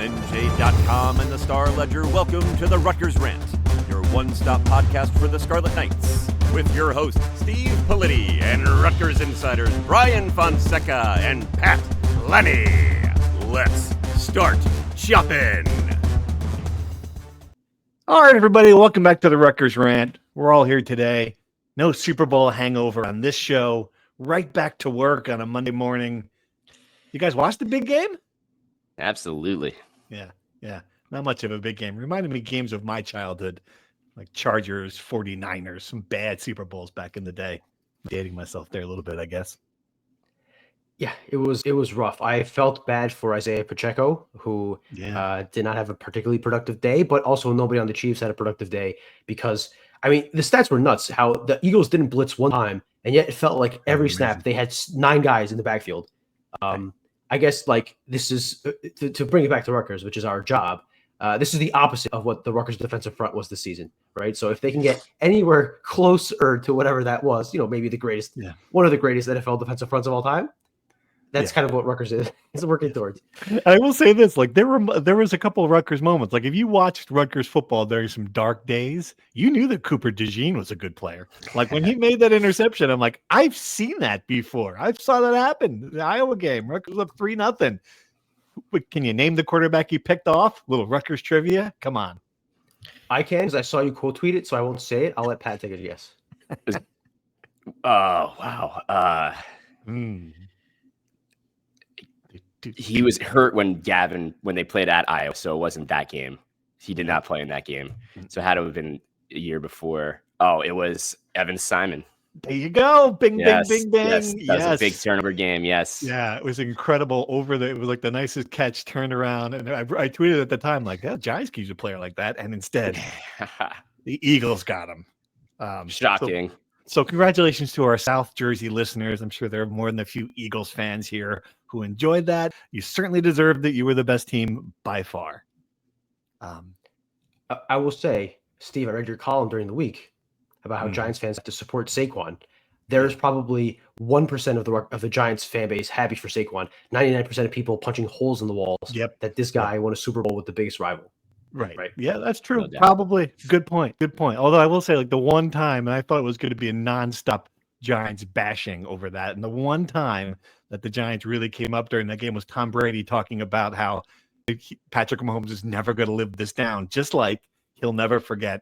NJ.com and the Star Ledger welcome to the Rutgers Rant, your one-stop podcast for the Scarlet Knights, with your hosts Steve Politti and Rutgers insiders Brian Fonseca and Pat Lenny. Let's start chopping. All right, everybody, welcome back to the Rutgers Rant. We're all here today. No Super Bowl hangover on this show. Right back to work on a Monday morning. You guys watch the big game? Absolutely. Yeah. Not much of a big game. Reminded me of games of my childhood, like Chargers, 49ers, some bad Super Bowls back in the day. Dating myself there a little bit, I guess. Yeah, it was rough. I felt bad for Isaiah Pacheco, who did not have a particularly productive day, but also nobody on the Chiefs had a productive day because, I mean, the stats were nuts. How the Eagles didn't blitz one time, and yet it felt like every snap they had 9 guys in the backfield. I guess like this is to bring it back to Rutgers, which is our job. This is the opposite of what the Rutgers defensive front was this season, right? So if they can get anywhere closer to whatever that was, maybe the greatest, one of the greatest NFL defensive fronts of all time, that's kind of what Rutgers is working towards. I will say this, like there was a couple of Rutgers moments. Like if you watched Rutgers football during some dark days, you knew that Cooper DeJean was a good player. Like when he made that interception, I'm like, I've seen that before. I saw that happen. The Iowa game, Rutgers up 3-0. Can you name the quarterback you picked off? Little Rutgers trivia. Come on. I can, because I saw you quote tweet it, so I won't say it. I'll let Pat take a guess. Oh, wow. He was hurt when they played at Iowa, so it wasn't that game. He did not play in that game. So it had to have been a year before. Oh, it was Evan Simon. There you go. Bing, yes, bing, bing, bang. Yes, that was a big turnover game. Yes. Yeah, it was incredible. It was like the nicest catch turned around. And I tweeted at the time, like, yeah, Giants could use a player like that. And instead, the Eagles got him. Shocking. So congratulations to our South Jersey listeners. I'm sure there are more than a few Eagles fans here who enjoyed that. You certainly deserved it. You were the best team by far. I will say, Steve, I read your column during the week about how Giants fans have to support Saquon. There is probably 1% of the Giants fan base happy for Saquon. 99% of people punching holes in the walls that this guy won a Super Bowl with the biggest rival. Right. Yeah, that's true. No doubt. Probably. Good point. Although I will say, like the one time, and I thought it was going to be a nonstop Giants bashing over that. And the one time that the Giants really came up during that game was Tom Brady talking about how Patrick Mahomes is never going to live this down, just like he'll never forget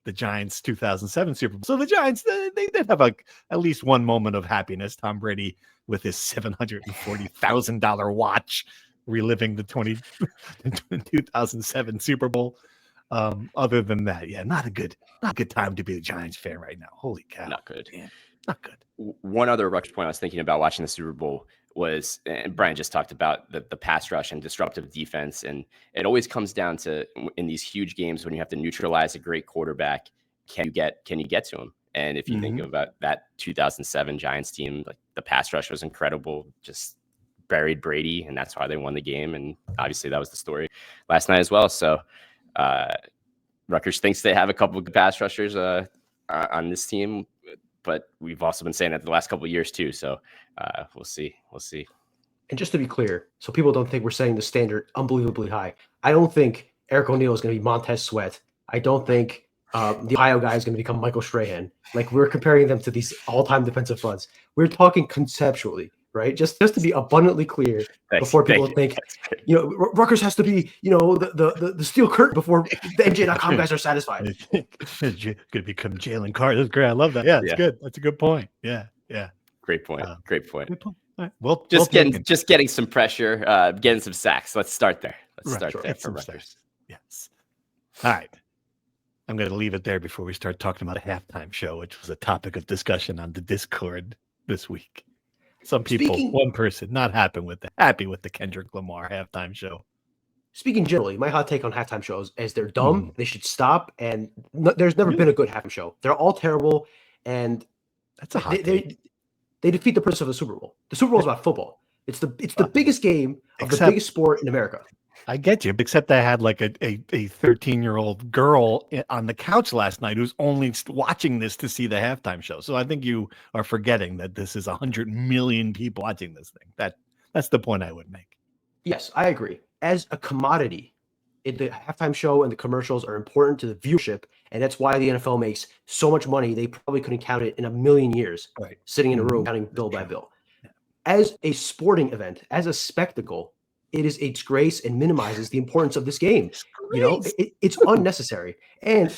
the Giants 2007 Super Bowl. So the Giants, they did have at least one moment of happiness. Tom Brady with his $740,000 watch, reliving the 2007 Super Bowl. Other than that, not a good time to be a Giants fan right now. Holy cow. Not good. Man, not good. One other Rutgers point I was thinking about watching the Super Bowl was, and Brian just talked about the pass rush and disruptive defense. And it always comes down to, in these huge games when you have to neutralize a great quarterback, can you get to him? And if you think about that 2007 Giants team, like the pass rush was incredible, just buried Brady, and that's why they won the game. And obviously that was the story last night as well. So Rutgers thinks they have a couple of good pass rushers on this team, but we've also been saying that the last couple of years too. So we'll see. And just to be clear, so people don't think we're setting the standard unbelievably high, I don't think Eric O'Neal is going to be Montez Sweat. I don't think the Ohio guy is going to become Michael Strahan. Like we're comparing them to these all-time defensive fronts. We're talking conceptually. Right, just to be abundantly clear before people think, Rutgers has to be, the steel curtain before the NJ.com guys are satisfied. It's going to become Jalen Carter. That's great. I love that. Yeah, it's good. That's a good point. Yeah. Great point. Great point. All right. Well, just getting some pressure, getting some sacks. Let's start there. Let's start there for Rutgers. Yes. All right. I'm going to leave it there before we start talking about a halftime show, which was a topic of discussion on the Discord this week. Some people, one person, not happy with the Kendrick Lamar halftime show. Speaking generally, my hot take on halftime shows is they're dumb. They should stop. And there's never been a good halftime show. They're all terrible. And that's a hot take. They defeat the purpose of the Super Bowl. The Super Bowl is about football. It's the biggest game of the biggest sport in America. I get you, except I had like a 13-year-old girl on the couch last night who's only watching this to see the halftime show. So I think you are forgetting that this is 100 million people watching this thing. That's the point I would make. Yes, I agree. as a commodity, the halftime show and the commercials are important to the viewership, and that's why the NFL makes so much money. They probably couldn't count it in a million years, Right. sitting in a room counting bill by bill. As a sporting event, as a spectacle, it is a disgrace and minimizes the importance of this game. You know, it's unnecessary and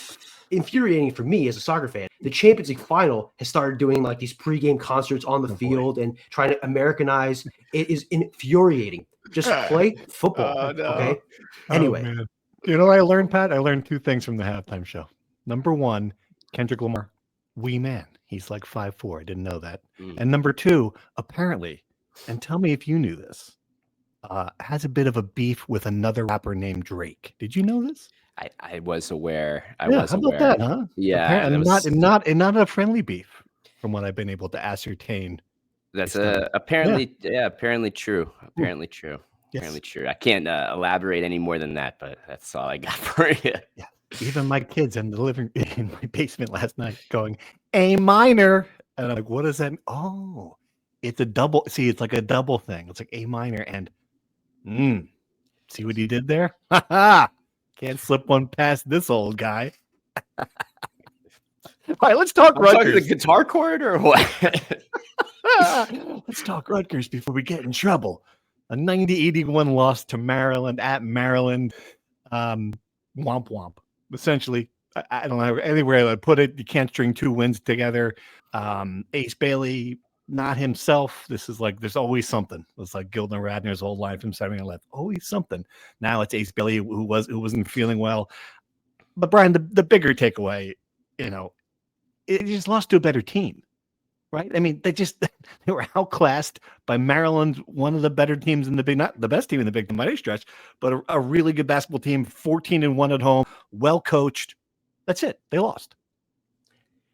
infuriating for me as a soccer fan. The Champions League final has started doing like these pregame concerts on the field and trying to Americanize. It is infuriating. Just play football. Okay. Anyway, man. You know what I learned, Pat? I learned 2 things from the halftime show. Number 1, Kendrick Lamar, wee man. He's like 5'4". I didn't know that. And number 2, apparently, and tell me if you knew this, has a bit of a beef with another rapper named Drake. Did you know this? I was aware. I Yeah, was how aware. about that, huh? Yeah, and that was, not a friendly beef, from what I've been able to ascertain. that's based on- apparently apparently true. Apparently true. Yes. Apparently true. I can't elaborate any more than that, but that's all I got for you. Yeah. Even my kids in my basement last night going A minor, and I'm like, what is that? Oh, it's a double. See, it's like a double thing. It's like A minor and see what he did there? Ha ha! Can't slip one past this old guy. All right, let's talk Rutgers. The guitar chord or what? Let's talk Rutgers before we get in trouble. A 90-81 loss to Maryland at Maryland. Womp womp. Essentially, I don't know anywhere I would put it. You can't string 2 wins together. Ace Bailey, not himself. This is like there's always something. It's like Gilden Radner's old line from 7 Left. Always something. Now it's Ace Bailey who wasn't feeling well. But Brian, the bigger takeaway, you know, it just lost to a better team. Right? I mean, they were outclassed by Maryland, one of the better teams in the big, not the best team in the Big Ten by any stretch, but a really good basketball team, 14-1 at home, well coached. That's it. They lost.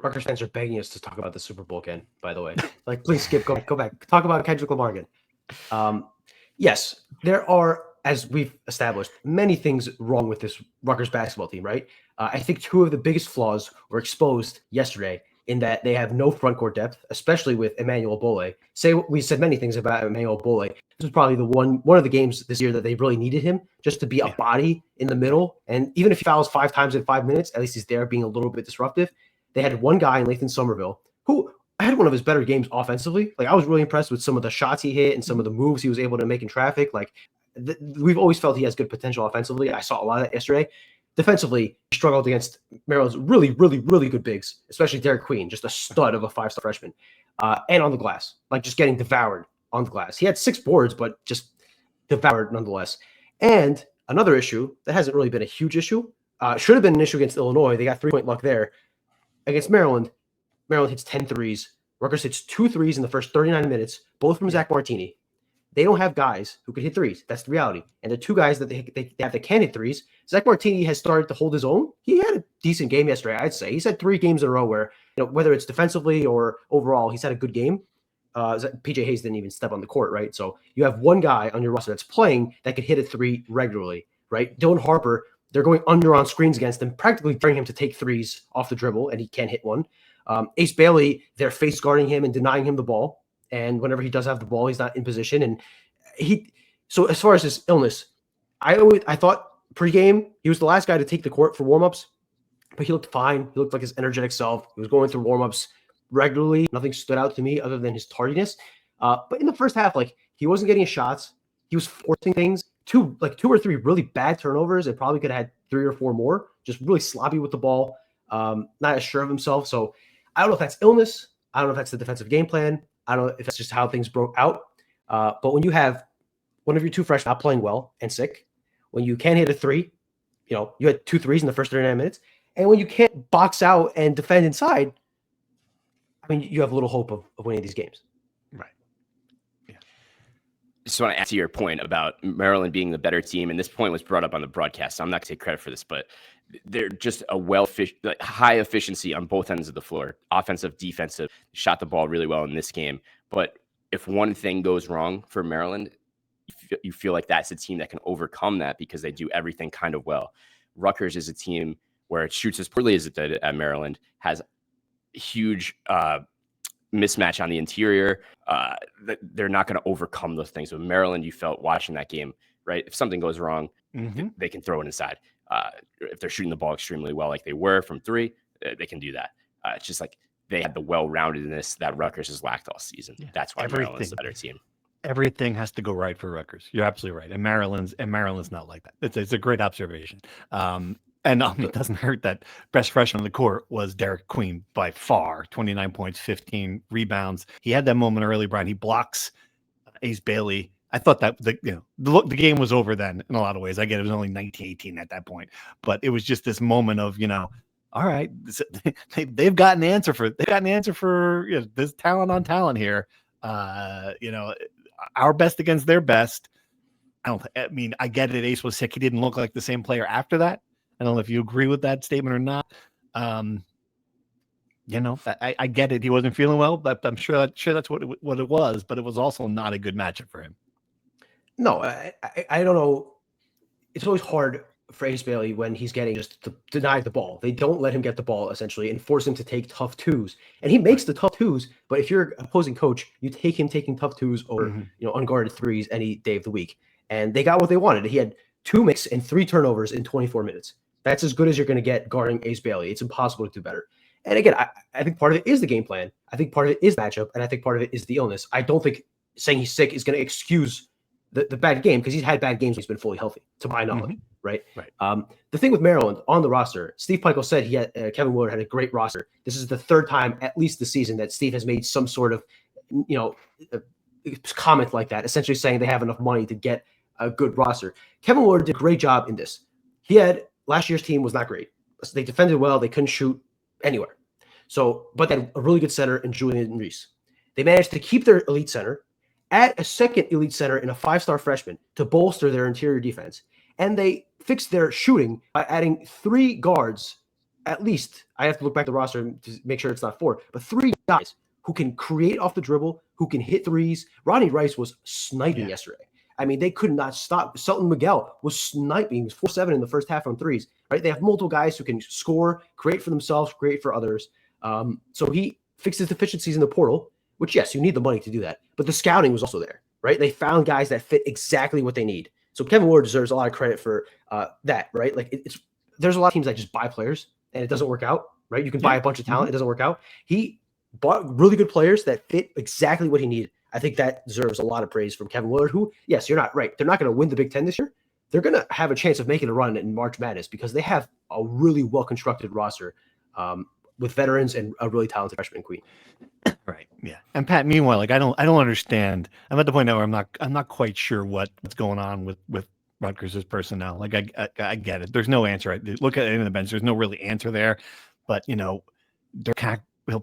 Rutgers fans are begging us to talk about the Super Bowl again, by the way. Like, please skip, go back. Talk about Kendrick Lamar again. Yes, there are, as we've established, many things wrong with this Rutgers basketball team, right? I think 2 of the biggest flaws were exposed yesterday in that they have no front court depth, especially with Emmanuel Bole. We said many things about Emmanuel Bole. This was probably one of the games this year that they really needed him just to be a body in the middle. And even if he fouls 5 times in 5 minutes, at least he's there being a little bit disruptive. They had one guy in Lathan Somerville who had one of his better games offensively. Like, I was really impressed with some of the shots he hit and some of the moves he was able to make in traffic. Like, we've always felt he has good potential offensively. I saw a lot of that yesterday. Defensively, he struggled against Maryland's really, really, really good bigs, especially Derek Queen, just a stud of a 5-star freshman. And on the glass, like just getting devoured on the glass. He had 6 boards, but just devoured nonetheless. And another issue that hasn't really been a huge issue, should have been an issue against Illinois. They got 3-point luck there. Against Maryland, Maryland hits 10 threes. Rutgers hits 2 threes in the first 39 minutes, both from Zach Martini. They don't have guys who can hit threes. That's the reality. And the 2 guys that they have that can hit threes, Zach Martini has started to hold his own. He had a decent game yesterday, I'd say. He's had 3 games in a row where, whether it's defensively or overall, he's had a good game. PJ Hayes didn't even step on the court, right? So you have one guy on your roster that's playing that could hit a 3 regularly, right? Dylan Harper, they're going under on screens against him, practically daring him to take threes off the dribble, and he can't hit one. Ace Bailey, they're face guarding him and denying him the ball. And whenever he does have the ball, he's not in position. And so as far as his illness, I thought pregame, he was the last guy to take the court for warmups, but he looked fine. He looked like his energetic self. He was going through warmups regularly. Nothing stood out to me other than his tardiness. But in the first half, like, he wasn't getting his shots. He was forcing things. 2 or 3 really bad turnovers and probably could have had 3 or 4 more. Just really sloppy with the ball. Not as sure of himself. So I don't know if that's illness. I don't know if that's the defensive game plan. I don't know if that's just how things broke out. But when you have one of your 2 freshmen not playing well and sick, when you can't hit a 3, you had 2 threes in the first 39 minutes, and when you can't box out and defend inside, I mean, you have little hope of winning these games. Right. Yeah. Just want to add to your point about Maryland being the better team, and this point was brought up on the broadcast, so I'm not going to take credit for this, but they're just a high efficiency on both ends of the floor, offensive, defensive, shot the ball really well in this game. But if one thing goes wrong for Maryland, you feel like that's a team that can overcome that because they do everything kind of well. Rutgers is a team where it shoots as poorly as it did at Maryland, has huge mismatch on the interior. They're not going to overcome those things. With Maryland, you felt watching that game, right? If something goes wrong, they can throw it inside. If they're shooting the ball extremely well, like they were from three, they can do that. It's just like they had the well-roundedness that Rutgers has lacked all season. Yeah. That's why Maryland's the better team. Everything has to go right for Rutgers. You're absolutely right. And Maryland's not like that. It's a great observation. And it doesn't hurt that best freshman on the court was Derek Queen by far. 29 points, 15 rebounds. He had that moment early, Brian. He blocks Ace Bailey. I thought that the game was over then in a lot of ways. I get it was only 19-18 at that point, but it was just this moment of all right, they've got an answer for this talent on talent here. Our best against their best. I mean, I get it. Ace was sick. He didn't look like the same player after that. I don't know if you agree with that statement or not. I get it. He wasn't feeling well, but I'm sure that's what it was. But it was also not a good matchup for him. No, I don't know. It's always hard for Ace Bailey when he's getting just denied the ball. They don't let him get the ball essentially and force him to take tough twos. And he makes the tough twos, but if you're opposing coach, you take him taking tough twos over unguarded threes any day of the week. And they got what they wanted. He had 2 makes and 3 turnovers in 24 minutes. That's as good as you're going to get guarding Ace Bailey. It's impossible to do better. And again, I think part of it is the game plan. I think part of it is matchup, and I think part of it is the illness. I don't think saying he's sick is going to excuse the bad game because he's had bad games when he's been fully healthy, to my knowledge, right? The thing with Maryland on the roster, Steve Pikiell said he had Kevin Willard had a great roster. This is the third time, at least this season, that Steve has made some sort of comment like that, essentially saying they have enough money to get a good roster. Kevin Willard did a great job in this. Last year's team was not great. They defended well. They couldn't shoot anywhere. But they had a really good center in Julian Reese. They managed to keep their elite center, add a second elite center in a 5-star freshman to bolster their interior defense. And they fixed their shooting by adding 3 guards, at least. I have to look back at the roster to make sure it's not 4, but 3 guys who can create off the dribble, who can hit threes. Ronnie Rice was sniping yesterday. I mean, they could not stop. Selton Miguel was sniping. He was 4-7 in the first half on threes, right? They have multiple guys who can score, create for themselves, create for others. So he fixed his deficiencies in the portal, which, yes, you need the money to do that. But the scouting was also there, right? They found guys that fit exactly what they need. So Kevin Willard deserves a lot of credit for that, right? Like there's a lot of teams that just buy players and it doesn't work out, right? You can buy a bunch of talent. It doesn't work out. He bought really good players that fit exactly what he needed. I think that deserves a lot of praise from Kevin Willard, who, yes, you're not right. They're not going to win the Big Ten this year. They're going to have a chance of making a run in March Madness because they have a really well-constructed roster with veterans and a really talented freshman queen. Right. Yeah. And Pat, meanwhile, I don't understand. I'm at the point now where I'm not quite sure what's going on with Rutgers' personnel. Like I get it. There's no answer. Look at it in the bench. There's no really answer there. But he'll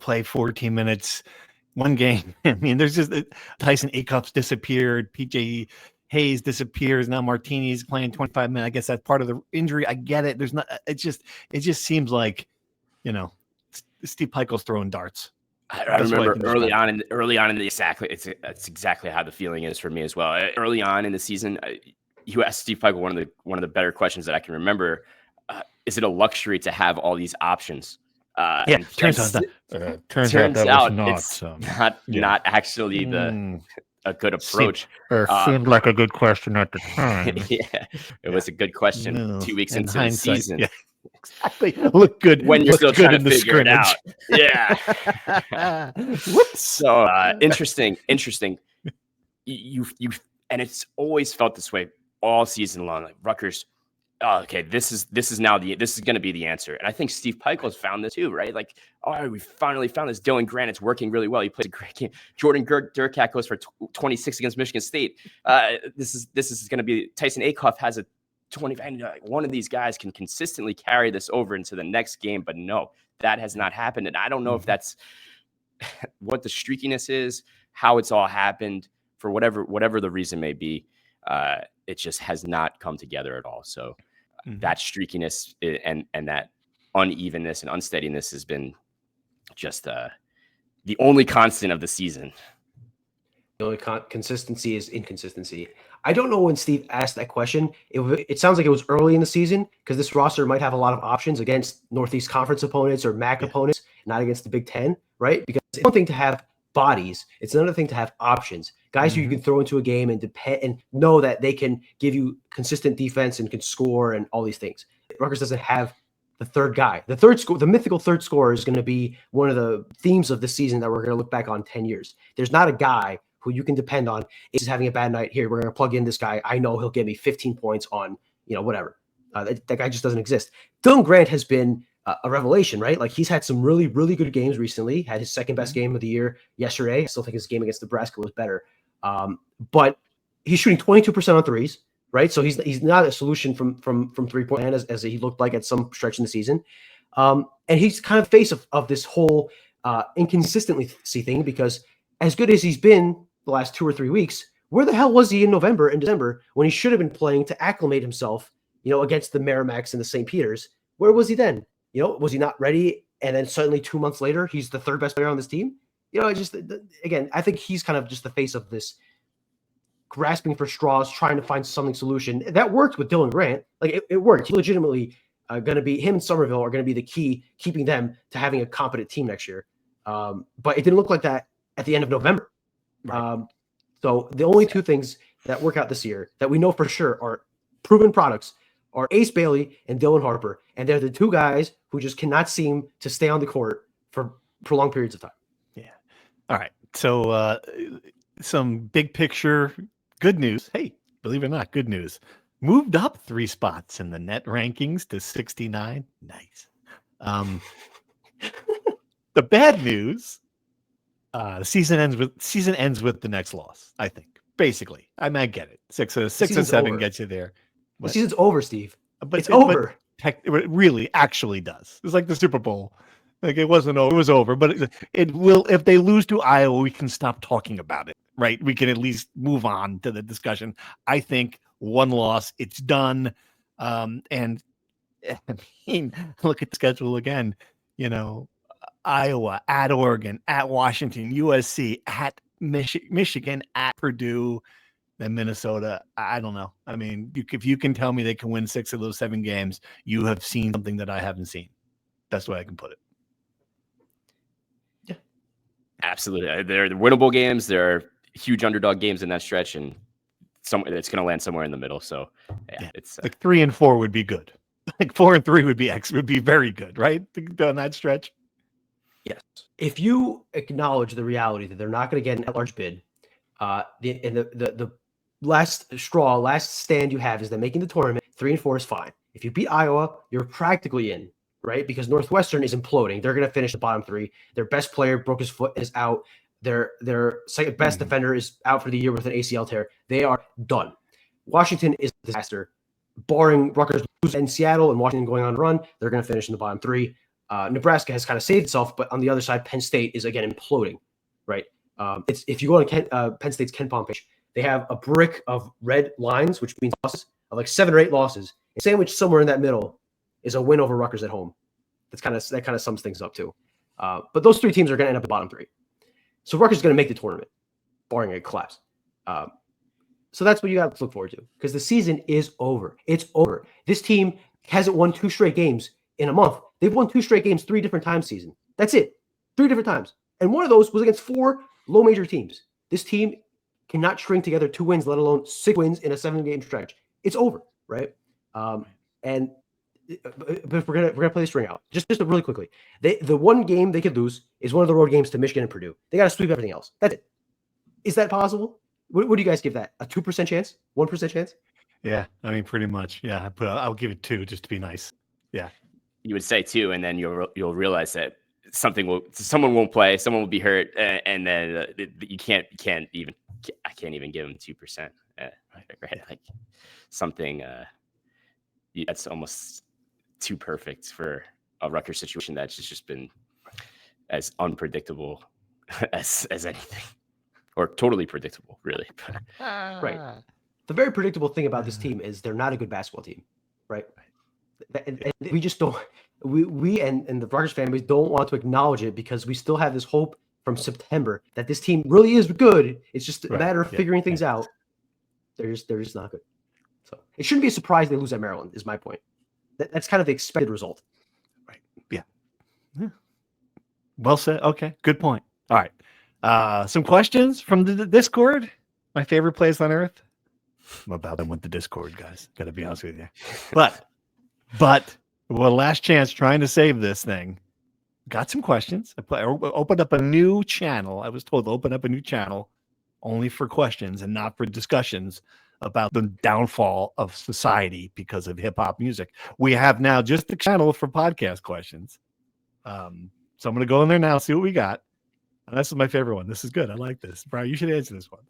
play 14 minutes. One game. I mean, there's just Tyson Acuff's disappeared. PJ Hayes disappears. Now Martini's playing 25 minutes. I guess that's part of the injury. I get it. There's not. It just seems like, Steve Pikiell's throwing darts. I remember early on in the that's exactly how the feeling is for me as well. Early on in the season, you asked Steve Pikiell one of the better questions that I can remember. Is it a luxury to have all these options? Turns out it's not actually a good approach. Seemed like a good question at the time. It was a good question 2 weeks into the season. Yeah. Exactly. Look good when you're still trying to figure it out. Whoops. So interesting. You and it's always felt this way all season long. Like Rutgers. Oh, okay, this is going to be the answer. And I think Steve Pikiell's found this too, right? Like, we finally found this. Dylan Grant, it's working really well. He plays a great game. Jordan Durkat goes for 26 against Michigan State. This is going to be Tyson Acuff has a 20. And one of these guys can consistently carry this over into the next game, but no, that has not happened. And I don't know if that's what the streakiness is, how it's all happened, for whatever the reason may be. It just has not come together at all. So that streakiness and that unevenness and unsteadiness has been just the only constant of the season. The only consistency is inconsistency. I don't know when Steve asked that question. It sounds like it was early in the season because this roster might have a lot of options against Northeast Conference opponents or MAC opponents, not against the Big Ten, right? Because it's one thing to have bodies. It's another thing to have options, guys who you can throw into a game and depend and know that they can give you consistent defense and can score and all these things. Rutgers doesn't have the third guy. The mythical third scorer is going to be one of the themes of this season that we're going to look back on 10 years. There's not a guy who you can depend on. Is having a bad night here. We're going to plug in this guy. I know he'll give me 15 points on, whatever. That guy just doesn't exist. Dylan Grant has been a revelation, right? Like he's had some really, really good games recently. Had his second best game of the year yesterday. I still think his game against Nebraska was better. But he's shooting 22% on threes, right? So he's not a solution from 3-point land as he looked like at some stretch in the season. And he's kind of face of this whole inconsistency thing, because as good as he's been the last 2 or 3 weeks, where the hell was he in November and December when he should have been playing to acclimate himself, against the Merrimacks and the St. Peters? Where was he then? Was he not ready? And then suddenly 2 months later, he's the third best player on this team. Again, I think he's kind of just the face of this grasping for straws, trying to find something solution. That worked with Dylan Grant. Like it worked. He legitimately going to be, him and Somerville are going to be the key, keeping them to having a competent team next year. But it didn't look like that at the end of November. Right. So the only two things that work out this year that we know for sure are proven products are Ace Bailey and Dylan Harper. And they're the two guys who just cannot seem to stay on the court for prolonged periods of time. Yeah. All right. So some big picture good news. Hey, believe it or not, good news. Moved up 3 spots in the net rankings to 69. Nice. The bad news, the season ends with the next loss, I think. Basically. I might get it. 6 or 7 over. Gets you there. The season's over, Steve. But it's over. It really actually does. It's like the Super Bowl. Like it wasn't over. It was over. But it will. If they lose to Iowa, we can stop talking about it, right? We can at least move on to the discussion. I think 1 loss, it's done. And I mean, look at the schedule again. Iowa, at Oregon, at Washington, USC, at Michigan, at Purdue. Then Minnesota, I don't know. I mean, if you can tell me they can win 6 of those 7 games, you have seen something that I haven't seen. That's the way I can put it. Yeah, absolutely. They're winnable games. There are huge underdog games in that stretch, and it's going to land somewhere in the middle. So, yeah. It's like 3 and 4 would be good. Like 4 and 3 would be very good, right? On that stretch. Yes. If you acknowledge the reality that they're not going to get an at-large bid, the last stand you have is that making the tournament 3 and 4 is fine. If you beat Iowa, you're practically in, right? Because Northwestern is imploding. They're going to finish the bottom 3. Their best player broke his foot, is out. Their second best defender is out for the year with an ACL tear. They are done. Washington is a disaster. Barring Rutgers lose in Seattle and Washington going on a run, they're going to finish in the bottom 3. Nebraska has kind of saved itself, but on the other side, Penn State is again imploding, right? If you go on Penn State's KenPom page, they have a brick of red lines, which means losses of like 7 or 8 losses. And sandwiched somewhere in that middle is a win over Rutgers at home. That kind of sums things up too. But those 3 teams are going to end up at the bottom 3. So Rutgers is going to make the tournament, barring a collapse. So that's what you got to look forward to, because the season is over. It's over. This team hasn't won 2 straight games in a month. They've won 2 straight games 3 different times season. That's it. 3 different times. And one of those was against 4 low major teams. This team cannot string together 2 wins, let alone 6 wins in a 7-game stretch. It's over, right? But we're gonna play the string out. Just really quickly. The one game they could lose is one of the road games to Michigan and Purdue. They got to sweep everything else. That's it. Is that possible? What do you guys give that? A 2% chance? 1% chance? Yeah, I mean, pretty much. Yeah, I'll give it 2 just to be nice. Yeah, you would say 2, and then you'll realize that someone won't play, someone will be hurt, and then I can't even give them 2%. Right? Like something that's almost too perfect for a Rutgers situation that's just been as unpredictable as anything, or totally predictable, really. Right. The very predictable thing about this team is they're not a good basketball team, right? And we just don't. We and the Rutgers families don't want to acknowledge it, because we still have this hope from September that this team really is good. It's just a matter of figuring things out. They're just not good. So it shouldn't be a surprise they lose at Maryland, is my point. That's kind of the expected result. Right. Yeah. Well said. Okay. Good point. All right. Some questions from the Discord. My favorite place on earth. I'm about done with the Discord, guys. Got to be honest with you. But last chance trying to save this thing. Got some questions. I opened up a new channel. I was told to open up a new channel only for questions and not for discussions about the downfall of society because of hip hop music. We have now just a channel for podcast questions. So I'm going to go in there now, see what we got. And this is my favorite one. This is good. I like this. Brian, you should answer this one.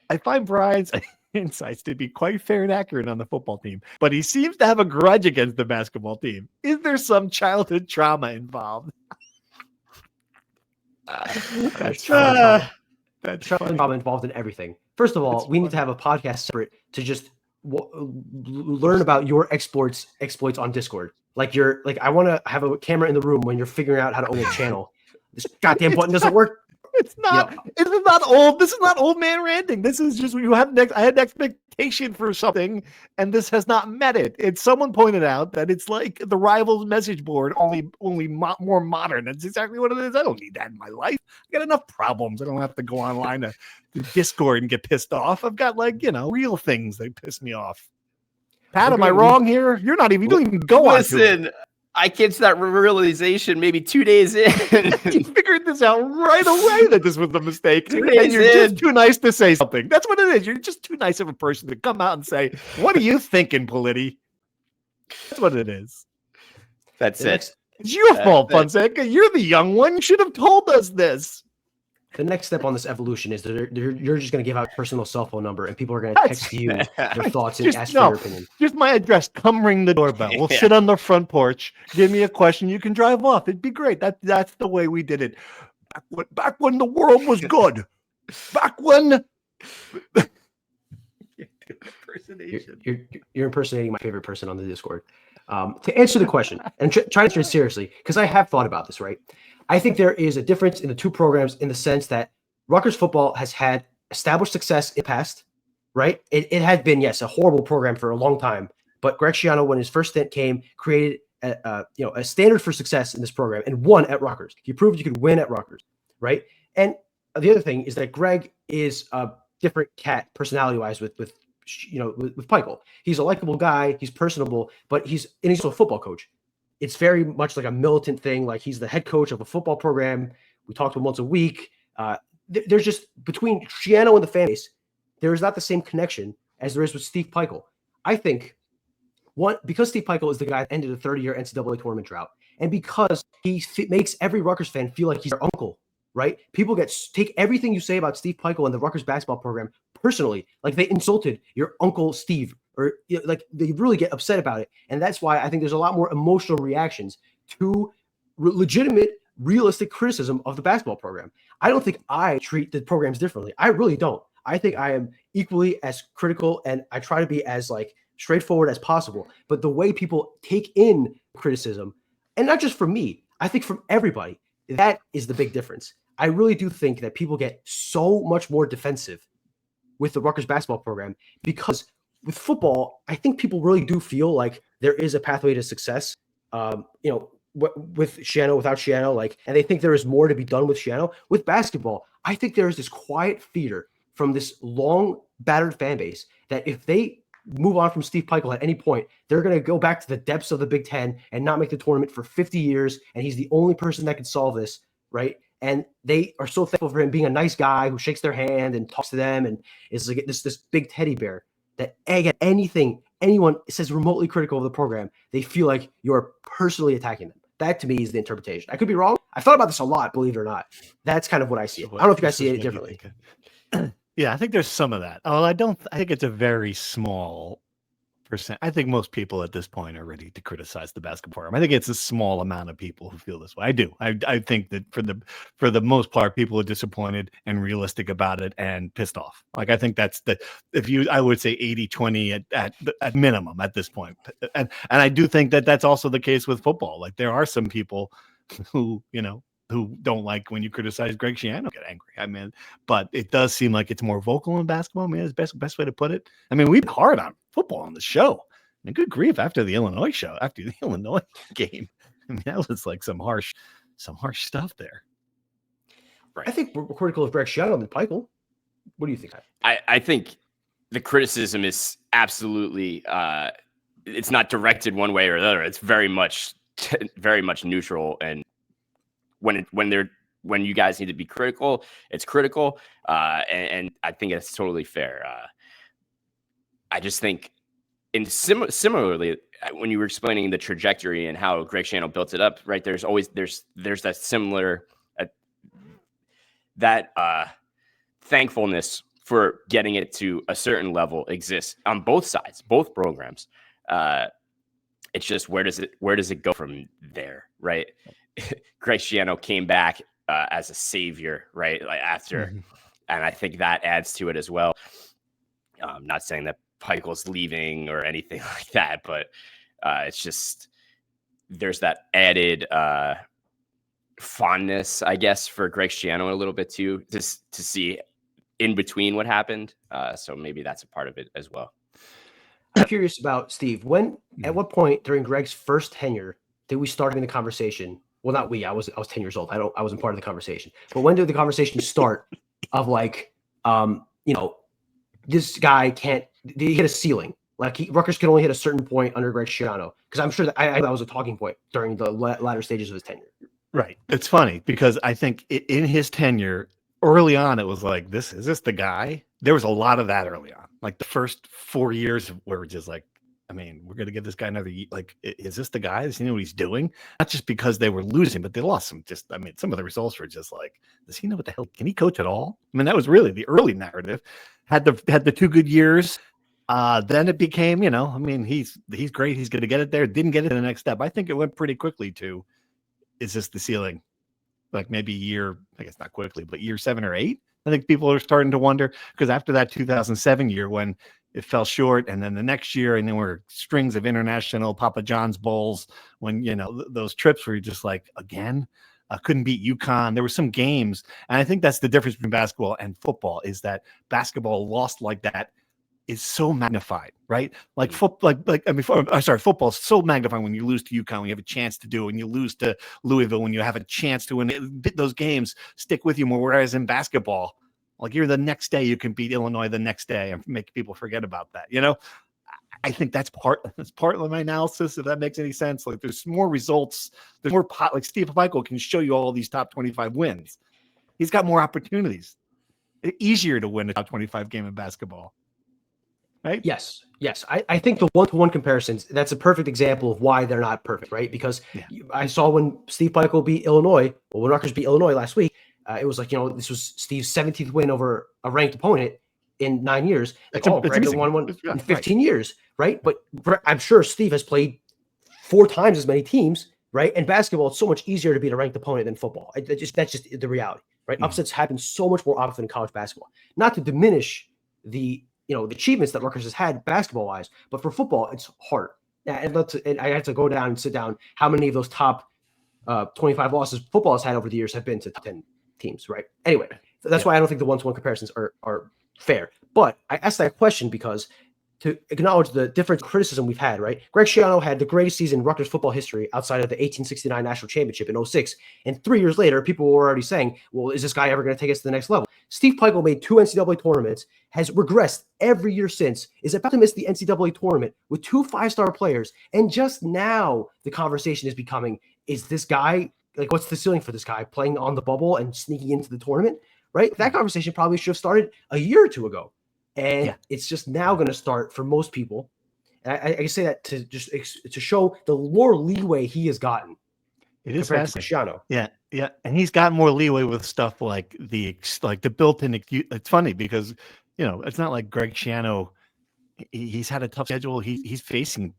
I find Brian's insights to be quite fair and accurate on the football team, but he seems to have a grudge against the basketball team. Is there some childhood trauma involved? That's trauma involved in everything. First of all, we need to have a podcast separate to just learn about your exploits on Discord. Like I want to have a camera in the room when you're figuring out how to own a channel. This goddamn button doesn't work. It's not. This is not old. This is not old man ranting. This is just I had an expectation for something, and this has not met it. It's someone pointed out that it's like the Rivals message board, only more modern. That's exactly what it is. I don't need that in my life. I got enough problems. I don't have to go online to Discord and get pissed off. I've got real things that piss me off. Pat, am I wrong here? You don't even go on. Listen. I came to that realization maybe 2 days in. You figured this out right away that this was a mistake. 2 days and you're just too nice to say something. That's what it is. You're just too nice of a person to come out and say, what are you thinking, Politi? That's what it is. That's it. It's your fault, Fonseca. You're the young one. You should have told us this. The next step on this evolution is that you're just going to give out a personal cell phone number, and people are going to text you their thoughts and ask for your opinion. Just my address. Come ring the doorbell. We'll sit on the front porch. Give me a question. You can drive off. It'd be great. That's the way we did it. Back when the world was good. Back when. You're impersonating my favorite person on the Discord. To answer the question and try to answer it seriously, because I have thought about this, right? I think there is a difference in the two programs in the sense that Rutgers football has had established success in the past, right? It had been, yes, a horrible program for a long time, but Greg Schiano, when his first stint came, created a standard for success in this program and won at Rutgers. He proved you could win at Rutgers, right? And the other thing is that Greg is a different cat personality-wise with Peichel. He's a likable guy. He's personable, but he's also a football coach. It's very much like a militant thing. Like he's the head coach of a football program. We talk to him once a week. There's just between Schiano and the fan base, there is not the same connection as there is with Steve Peichel. I think because Steve Peichel is the guy that ended a 30-year NCAA tournament drought, and because he makes every Rutgers fan feel like he's their uncle, right? People take everything you say about Steve Peichel and the Rutgers basketball program personally, like they insulted your uncle Steve, or like they really get upset about it. And that's why I think there's a lot more emotional reactions to legitimate, realistic criticism of the basketball program. I don't think I treat the programs differently. I really don't. I think I am equally as critical, and I try to be as straightforward as possible. But the way people take in criticism, and not just from me, I think from everybody, that is the big difference. I really do think that people get so much more defensive with the Rutgers basketball program because with football, I think people really do feel like there is a pathway to success, with Schiano, without Schiano, and they think there is more to be done with Schiano. With basketball, I think there is this quiet fear from this long, battered fan base that if they move on from Steve Peichel at any point, they're going to go back to the depths of the Big Ten and not make the tournament for 50 years, and he's the only person that can solve this, right? And they are so thankful for him being a nice guy who shakes their hand and talks to them and is like this big teddy bear that anyone says remotely critical of the program, they feel like you're personally attacking them. That to me is the interpretation. I could be wrong. I thought about this a lot, believe it or not. That's kind of what I see. I don't know if you guys see it differently. Yeah, I think there's some of that. I think it's a very small percent. I think most people at this point are ready to criticize the basketball program. I think it's a small amount of people who feel this way. I do. I think that for the most part, people are disappointed and realistic about it and pissed off. I think that's I would say 80-20 at minimum at this point. And I do think that that's also the case with football. There are some people who don't like when you criticize Greg Schiano, get angry. I mean, but it does seem like it's more vocal in basketball. Man, is the best way to put it. I mean, we've been hard on football on the show. I mean, good grief, after the Illinois game. I mean, that was some harsh stuff there. I think we're critical of Greg Schiano than Peichel. What do you think? I think the criticism is absolutely it's not directed one way or the other. It's very much neutral. And when you guys need to be critical, it's critical. And I think it's totally fair. I just think similarly, when you were explaining the trajectory and how Greg Schiano built it up, right? There's that similar thankfulness for getting it to a certain level exists on both sides, both programs. It's just where does it go from there, right? Greg Schiano came back as a savior, right? Like after, and I think that adds to it as well. I'm not saying that Peichel's leaving or anything like that, but it's just there's that added fondness, I guess, for Greg Schiano a little bit too, just to see in between what happened. So maybe that's a part of it as well. I'm curious about Steve. At what point during Greg's first tenure did we start having the conversation? Well, not we. I was 10 years old. I wasn't part of the conversation. But when did the conversation start of like, this guy can't? Did he hit a ceiling? Like Rutgers can only hit a certain point under Greg Schiano, because I'm sure that that was a talking point during the latter stages of his tenure. Right. It's funny because I think in his tenure early on, it was like, is this the guy? There was a lot of that early on. Like the first 4 years were just like, I mean, we're going to give this guy another year. Like, is this the guy? Does he know what he's doing? Not just because they were losing, but they lost some. Some of the results were just like, does he know what the hell? Can he coach at all? I mean, that was really the early narrative. Had the 2 good years. Then it became, he's great. He's going to get it there. Didn't get it to the next step. I think it went pretty quickly to, is this the ceiling? Like maybe year, I guess not quickly, but year 7 or 8. I think people are starting to wonder, because after that 2007 year when it fell short, and then the next year, and then were strings of international Papa John's bowls when, those trips were just like, again, couldn't beat UConn. There were some games. And I think that's the difference between basketball and football, is that basketball lost like that is so magnified, right? Like football is so magnified when you lose to UConn, when you have a chance to do it, when you lose to Louisville, when you have a chance to win. Those games stick with you more. Whereas in basketball, like you're the next day, you can beat Illinois the next day and make people forget about that. I think that's part of my analysis, if that makes any sense. Like there's more results, there's more like Steve Peichel can show you all these top 25 wins. He's got more opportunities. It's easier to win a top 25 game in basketball. Right? Yes. I think the one-to-one comparisons, that's a perfect example of why they're not perfect, right? Because I saw when Steve Peichel beat Illinois, or when Rutgers beat Illinois last week, it was like, this was Steve's 17th win over a ranked opponent in 9 years. Like, Greg hasn't won one in 15 years, right? But I'm sure Steve has played 4 times as many teams, right? And basketball, it's so much easier to beat a ranked opponent than football. That's just the reality, right? Upsets happen so much more often in college basketball. Not to diminish the achievements that Rutgers has had basketball-wise, but for football, it's hard. And I had to go down and sit down how many of those top 25 losses football has had over the years have been to top 10 teams, right? Anyway, that's why I don't think the one-to-one comparisons are fair. But I asked that question because to acknowledge the different criticism we've had, right? Greg Schiano had the greatest season in Rutgers football history outside of the 1869 national championship in 2006. And 3 years later, people were already saying, well, is this guy ever going to take us to the next level? Steve Peichel made 2 NCAA tournaments, has regressed every year since, is about to miss the NCAA tournament with 2 5-star players. And just now the conversation is becoming, is this guy, like, what's the ceiling for this guy playing on the bubble and sneaking into the tournament, right? That conversation probably should have started a year or 2 ago. And it's just now going to start for most people. And I say that to show the more leeway he has gotten. It is fascinating. Yeah, and he's got more leeway with stuff like the built-in. It's funny because it's not like Greg Schiano. He's had a tough schedule. He's facing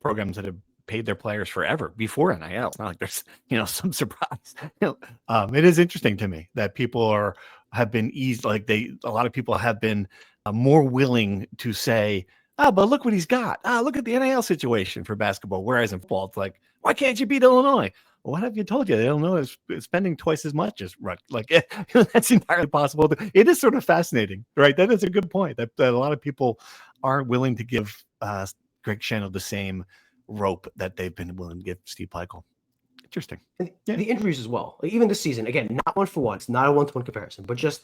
programs that have paid their players forever before NIL. It's not like there's some surprise. It is interesting to me that people have been eased. Like a lot of people have been more willing to say, but look what he's got. Look at the NIL situation for basketball. Whereas in football, it's like, why can't you beat Illinois? Well, what have you told you? Illinois is spending twice as much as Rutgers. Like that's entirely possible. It is sort of fascinating, right? That is a good point. That a lot of people aren't willing to give Greg Schiano the same rope that they've been willing to give Steve Peichel. Interesting. And the injuries as well. Like even this season, again, not one for one. It's not a one-to-one comparison, but just,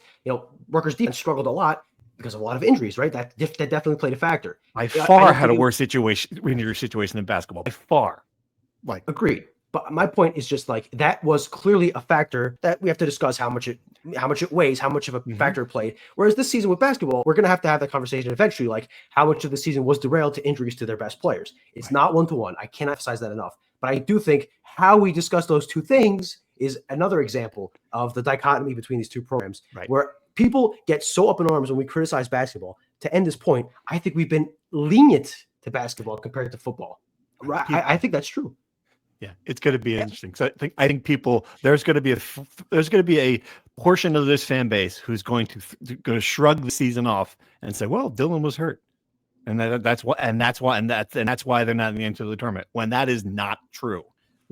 Rutgers defense struggled a lot because of a lot of injuries, right? That definitely played a factor. By far had a worse injury situation than basketball. By far. Agreed. But my point is just like that was clearly a factor that we have to discuss how much it weighs, how much of a factor it played. Whereas this season with basketball, we're going to have that conversation eventually, like how much of the season was derailed to injuries to their best players. It's not one-to-one. I cannot emphasize that enough. But I do think how we discuss those two things is another example of the dichotomy between these two programs, where people get so up in arms when we criticize basketball. To end this point, I think we've been lenient to basketball compared to football. I think that's true. Yeah, it's going to be interesting. So I think people there's going to be a portion of this fan base who's going to shrug the season off and say, "Well, Dylan was hurt," and that's why they're not in the NCAA tournament. When that is not true.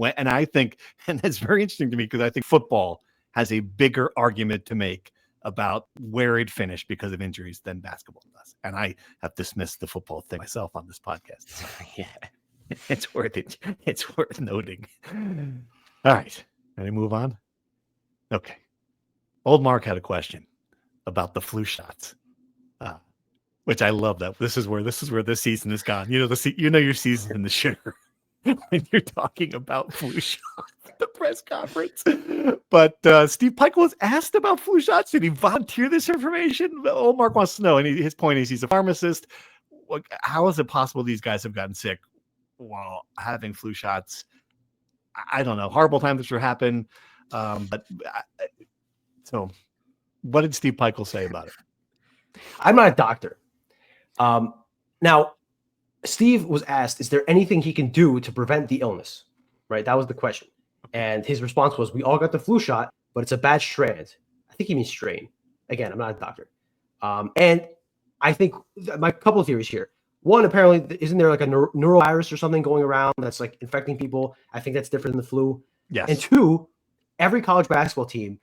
And that's very interesting to me because I think football has a bigger argument to make about where it finished because of injuries than basketball does. And I have dismissed the football thing myself on this podcast. So, yeah. It's worth it. It's worth noting. All right. Ready to move on? Okay. Old Mark had a question about the flu shots, which I love that. This is where this season is gone. Your season in the shitter when you're talking about flu shots at the press conference. But Steve Peichel was asked about flu shots. Did he volunteer this information? Old Mark wants to know. And his point is he's a pharmacist. How is it possible these guys have gotten sick while having flu shots? I don't know. Horrible times this will happen. So what did Steve Peichel say about it? I'm not a doctor. Now, Steve was asked, is there anything he can do to prevent the illness? Right? That was the question. And his response was, we all got the flu shot, but it's a bad strand. I think he means strain. Again, I'm not a doctor. And I think my couple of theories here. One, apparently, isn't there like a neurovirus or something going around that's like infecting people? I think that's different than the flu. Yes. And two, every college basketball team,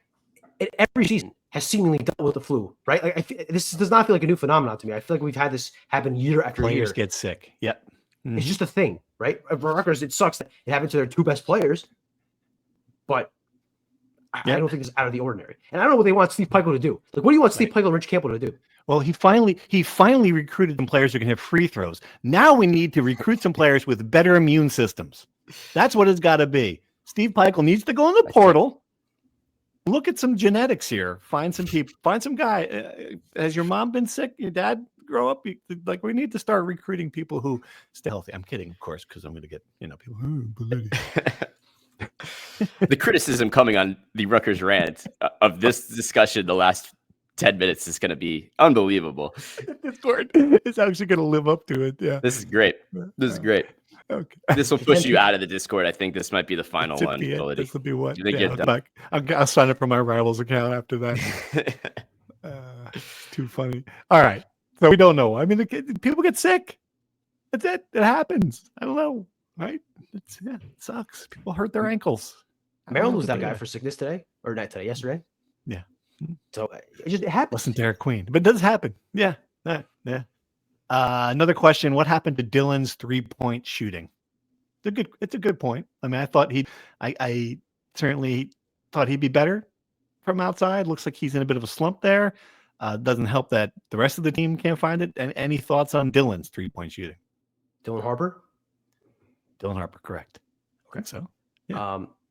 every season has seemingly dealt with the flu, right? Like this does not feel like a new phenomenon to me. I feel like we've had this happen year after year. Players get sick. Yep. Mm-hmm. It's just a thing, right? For Rutgers, it sucks that it happened to their two best players, but I don't think it's out of the ordinary. And I don't know what they want Steve Peichel to do. Like, what do you want Steve Peichel and Rich Campbell to do? Well, he finally recruited some players who can have free throws. Now we need to recruit some players with better immune systems. That's what it's got to be. Steve Peichel needs to go in the portal, look at some genetics here, find some people, find some guy. Has your mom been sick? Your dad grow up? Like, we need to start recruiting people who stay healthy. I'm kidding, of course, because I'm going to get people. The criticism coming on the Rutgers Rant of this discussion the last 10 minutes is going to be unbelievable. Discord is actually going to live up to it. Yeah. This is great. Okay. This will push you out of the Discord. I think this might be the final one. This will be what? Yeah, I'll sign up for my Rivals account after that. It's too funny. All right. So we don't know. I mean, people get sick. That's it. It happens. I don't know. Right? It sucks. People hurt their ankles. Maryland was that guy for sickness today, or not today, yesterday. Yeah. So it happens. Wasn't Derek Queen, but it does happen. Yeah. Another question: what happened to Dylan's 3-point shooting? It's a good point. I mean, I certainly thought he'd be better from outside. Looks like he's in a bit of a slump there. Doesn't help that the rest of the team can't find it. And any thoughts on Dylan's 3-point shooting? Dylan Harper, correct. Okay, so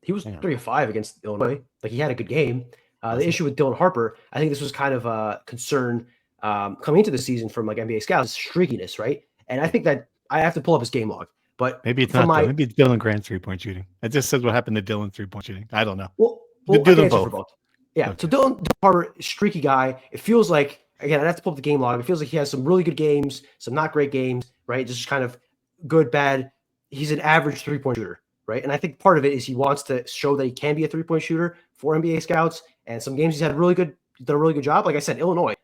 he was 3 of 5 against Illinois. Like, he had a good game. The issue with Dylan Harper, I think this was kind of a concern coming into the season from like NBA scouts, streakiness, right? And I think that I have to pull up his game log, but maybe it's not. Maybe it's Dylan Grant's 3-point shooting. It just says what happened to Dylan's 3-point shooting. I don't know. Well, do them both. Yeah. Okay. So Dylan Harper, streaky guy. It feels like, again, I have to pull up the game log. It feels like he has some really good games, some not great games, right? Just kind of good, bad. He's an average 3-point shooter, right? And I think part of it is he wants to show that he can be a 3-point shooter for NBA scouts. And some games he's done a really good job. Like I said, Illinois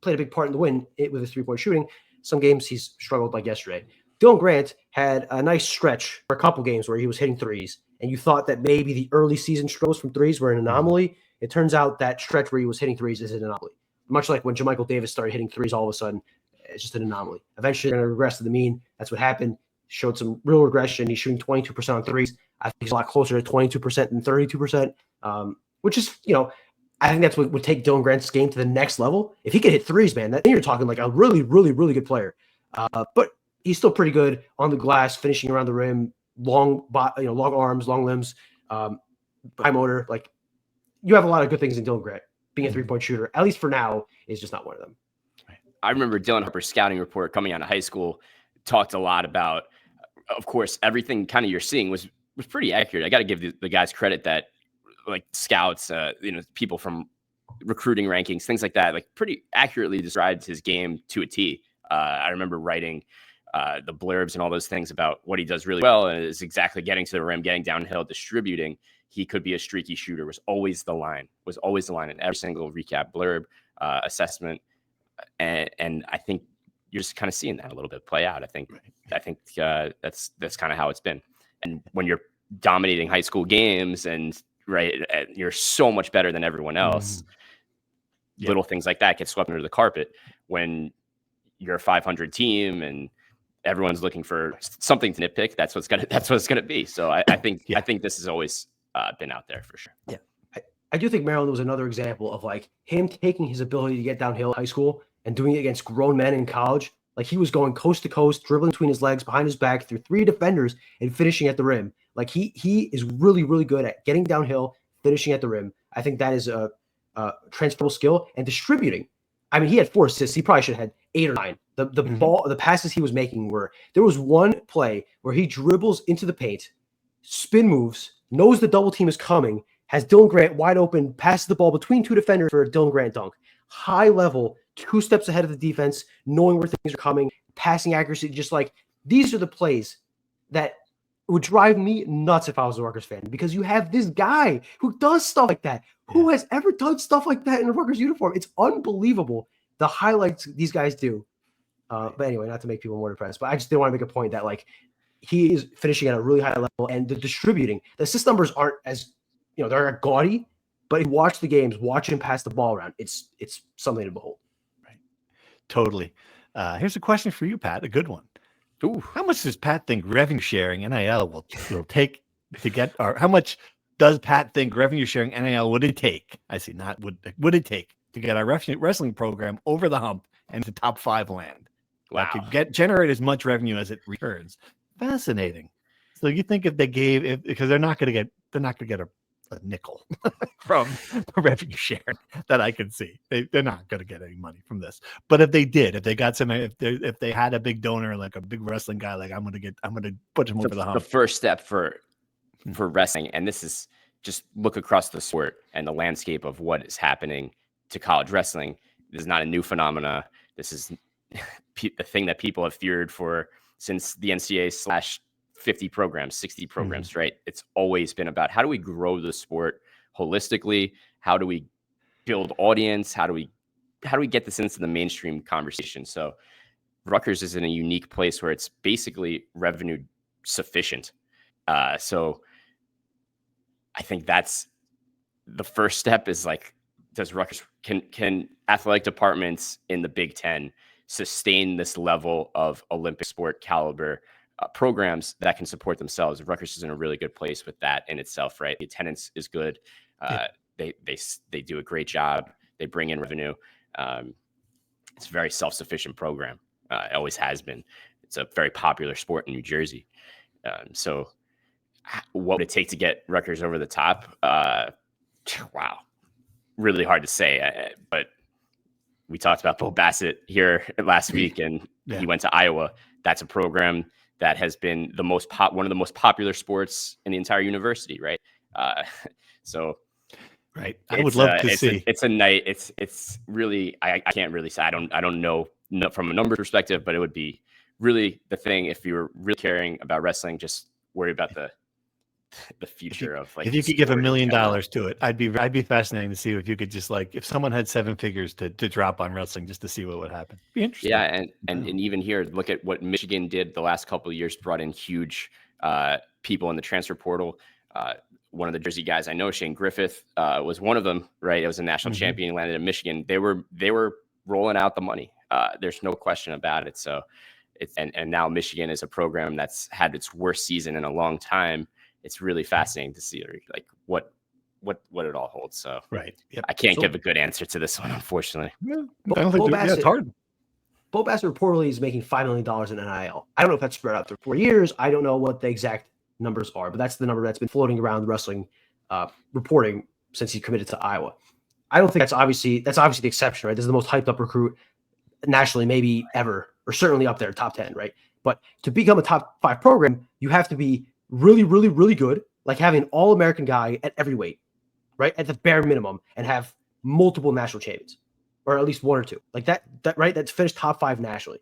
played a big part in the win with his 3-point shooting. Some games he's struggled, like yesterday. Dylan Grant had a nice stretch for a couple games where he was hitting threes, and you thought that maybe the early season struggles from threes were an anomaly. It turns out that stretch where he was hitting threes is an anomaly. Much like when JaMychal Davis started hitting threes all of a sudden, it's just an anomaly. Eventually, they're going to regress to the mean. That's what happened. showed some real regression. He's shooting 22% on threes. I think he's a lot closer to 22% than 32%, which is, I think that's what would take Dylan Grant's game to the next level. If he could hit threes, man, then you're talking like a really, really, really good player. But he's still pretty good on the glass, finishing around the rim, long arms, long limbs, high motor. Like, you have a lot of good things in Dylan Grant. Being a 3-point shooter, at least for now, is just not one of them. I remember Dylan Harper's scouting report coming out of high school talked a lot about, of course, everything kind of you're seeing was pretty accurate. I got to give the guys credit that, like, scouts, people from recruiting rankings, things like that, like, pretty accurately described his game to a T. I remember writing the blurbs and all those things about what he does really well, and is exactly getting to the rim, getting downhill, distributing. He could be a streaky shooter was always the line in every single recap, blurb, assessment. And I think you're just kind of seeing that a little bit play out. I think that's kind of how it's been. And when you're dominating high school games and you're so much better than everyone else, little things like that get swept under the carpet. When you're a 500 team and everyone's looking for something to nitpick, that's what's gonna be. So I think this has always been out there for sure. Yeah. I do think Maryland was another example of like him taking his ability to get downhill in high school and doing it against grown men in college. Like, he was going coast to coast, dribbling between his legs, behind his back, through 3 defenders, and finishing at the rim. Like, he is really, really good at getting downhill, finishing at the rim. I think that is a transferable skill. And distributing. I mean, he had 4 assists. He probably should have had 8 or 9. The passes he was making there was one play where he dribbles into the paint, spin moves, knows the double team is coming, has Dylan Grant wide open, passes the ball between 2 defenders for a Dylan Grant dunk. High level, 2 steps ahead of the defense, knowing where things are coming, passing accuracy. Just like, these are the plays that would drive me nuts if I was a Rutgers fan, because you have this guy who does stuff like that. Who has ever done stuff like that in a Rutgers uniform? It's unbelievable, the highlights these guys do. But anyway, not to make people more depressed, but I just did want to make a point that, like, he is finishing at a really high level, and the distributing, the assist numbers aren't as, they're gaudy, but if you watch the games, watch him pass the ball around, it's something to behold. Right. Totally. Here's a question for you, Pat, a good one. Ooh, how much does Pat think revenue sharing NIL will take to get, or how much does Pat think revenue sharing NIL would it take? I see, not would it take to get our wrestling program over the hump and to top 5 land? Wow. To generate as much revenue as it returns. Fascinating. So you think if they gave, because they're not going to get a nickel from revenue share that I can see. They're not going to get any money from this. But if they did, if they got some, if they had a big donor, like a big wrestling guy, like I'm going to put him over the hump. The first step for wrestling, and this is just look across the sport and the landscape of what is happening to college wrestling. This is not a new phenomena. This is the thing that people have feared for since the NCAA /50 programs, 60 programs, right? It's always been about, how do we grow the sport holistically? How do we build audience? How do we get this into the mainstream conversation? So Rutgers is in a unique place where it's basically revenue sufficient. So I think that's the first step, is like, does Rutgers, can athletic departments in the Big Ten sustain this level of Olympic sport caliber programs that can support themselves? Rutgers is in a really good place with that in itself, right? The attendance is good. They do a great job. They bring in revenue. It's a very self-sufficient program. It always has been. It's a very popular sport in New Jersey. So what would it take to get Rutgers over the top? Wow. Really hard to say, but we talked about Bill Bassett here last week, and he went to Iowa. That's a program that has been one of the most popular sports in the entire university, right? So, right. I would love to see. It's a night. It's really, I can't really say. I don't know from a number perspective, but it would be really the thing if you were really caring about wrestling. Just worry about the future of, like, if you could give $1 million to it, I'd be fascinating to see if you could just, like, if someone had 7 figures to drop on wrestling just to see what would happen. Be interesting. Yeah, and even here, look at what Michigan did the last couple of years, brought in huge people in the transfer portal. One of the Jersey guys I know, Shane Griffith, was one of them, right? It was a national champion, landed in Michigan. They were rolling out the money. There's no question about it. So And now Michigan is a program that's had its worst season in a long time. It's really fascinating to see like what it all holds. So right. Yep. I can't give a good answer to this one, unfortunately. I don't think it's hard. Bo Bassett reportedly is making $5 million in NIL. I don't know if that's spread out through 4 years. I don't know what the exact numbers are, but that's the number that's been floating around wrestling reporting since he committed to Iowa. I don't think that's obviously the exception, right? This is the most hyped up recruit nationally, maybe ever, or certainly up there, top 10, right? But to become a top 5 program, you have to be really, really, really good, like having an all-American guy at every weight, right? At the bare minimum, and have multiple national champions, or at least 1 or 2. Like that right? That's finished top 5 nationally.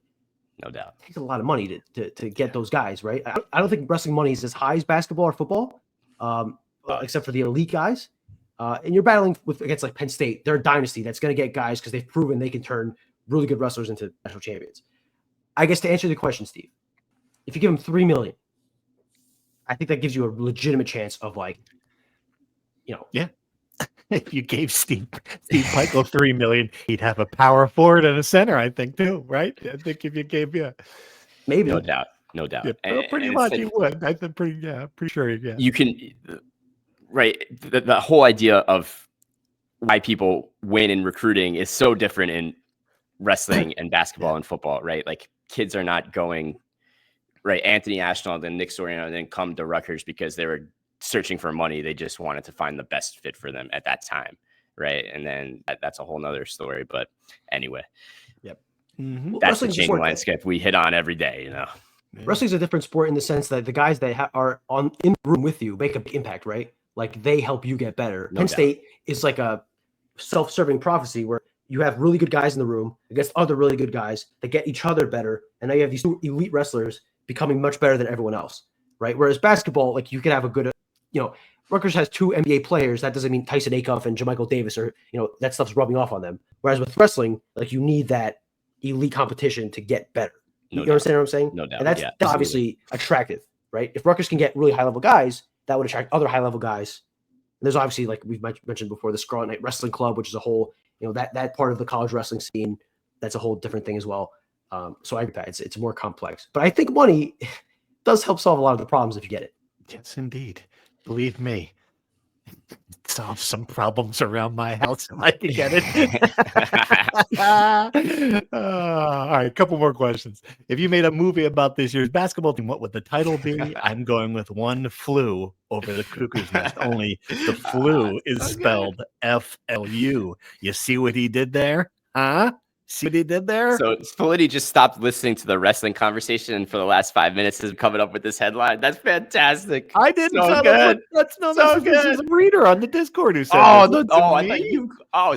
No doubt. It takes a lot of money to get those guys, right? I don't think wrestling money is as high as basketball or football, except for the elite guys. And you're battling against like Penn State. They're a dynasty that's going to get guys because they've proven they can turn really good wrestlers into national champions. I guess to answer the question, Steve, if you give them $3 million, I think that gives you a legitimate chance of Yeah. If you gave Steve Pikiell $3 million, he'd have a power forward and a center, I think, too, right? I think if you gave maybe no doubt. Yeah, pretty much you would. I think pretty sure. Yeah, you can. Right, the whole idea of why people win in recruiting is so different in wrestling and basketball and football, right? Like kids are not going, right? Anthony Ashnault and Nick Soriano didn't come to Rutgers because they were searching for money. They just wanted to find the best fit for them at that time, right? And then that's a whole nother story. But anyway, yep, that's the changing landscape we hit on every day, Wrestling's a different sport in the sense that the guys that are in the room with you make a big impact, right? Like they help you get better. Penn State is like a self-serving prophecy where you have really good guys in the room against other really good guys that get each other better. And now you have these 2 elite wrestlers becoming much better than everyone else, right? Whereas basketball, like you could have a good, Rutgers has 2 NBA players. That doesn't mean Tyson Acuff and JaMychal Davis or, that stuff's rubbing off on them. Whereas with wrestling, like you need that elite competition to get better. You understand what I'm saying? No doubt. And that's obviously attractive, right? If Rutgers can get really high-level guys, that would attract other high-level guys. And there's obviously, like we've mentioned before, the Scarlet Knights Wrestling Club, which is a whole, that part of the college wrestling scene. That's a whole different thing as well. So I agree with that. It's more complex. But I think money does help solve a lot of the problems if you get it. Yes, indeed. Believe me. Solve some problems around my house so I can get it. All right, a couple more questions. If you made a movie about this year's basketball team, what would the title be? I'm going with One Flew Over the Cuckoo's Nest. Only the flu is spelled F-L-U. You see what he did there? Huh? See what he did there? So Spalletti just stopped listening to the wrestling conversation and for the last 5 minutes is coming up with this headline. That's fantastic. I didn't. So good. That's a reader on the Discord who said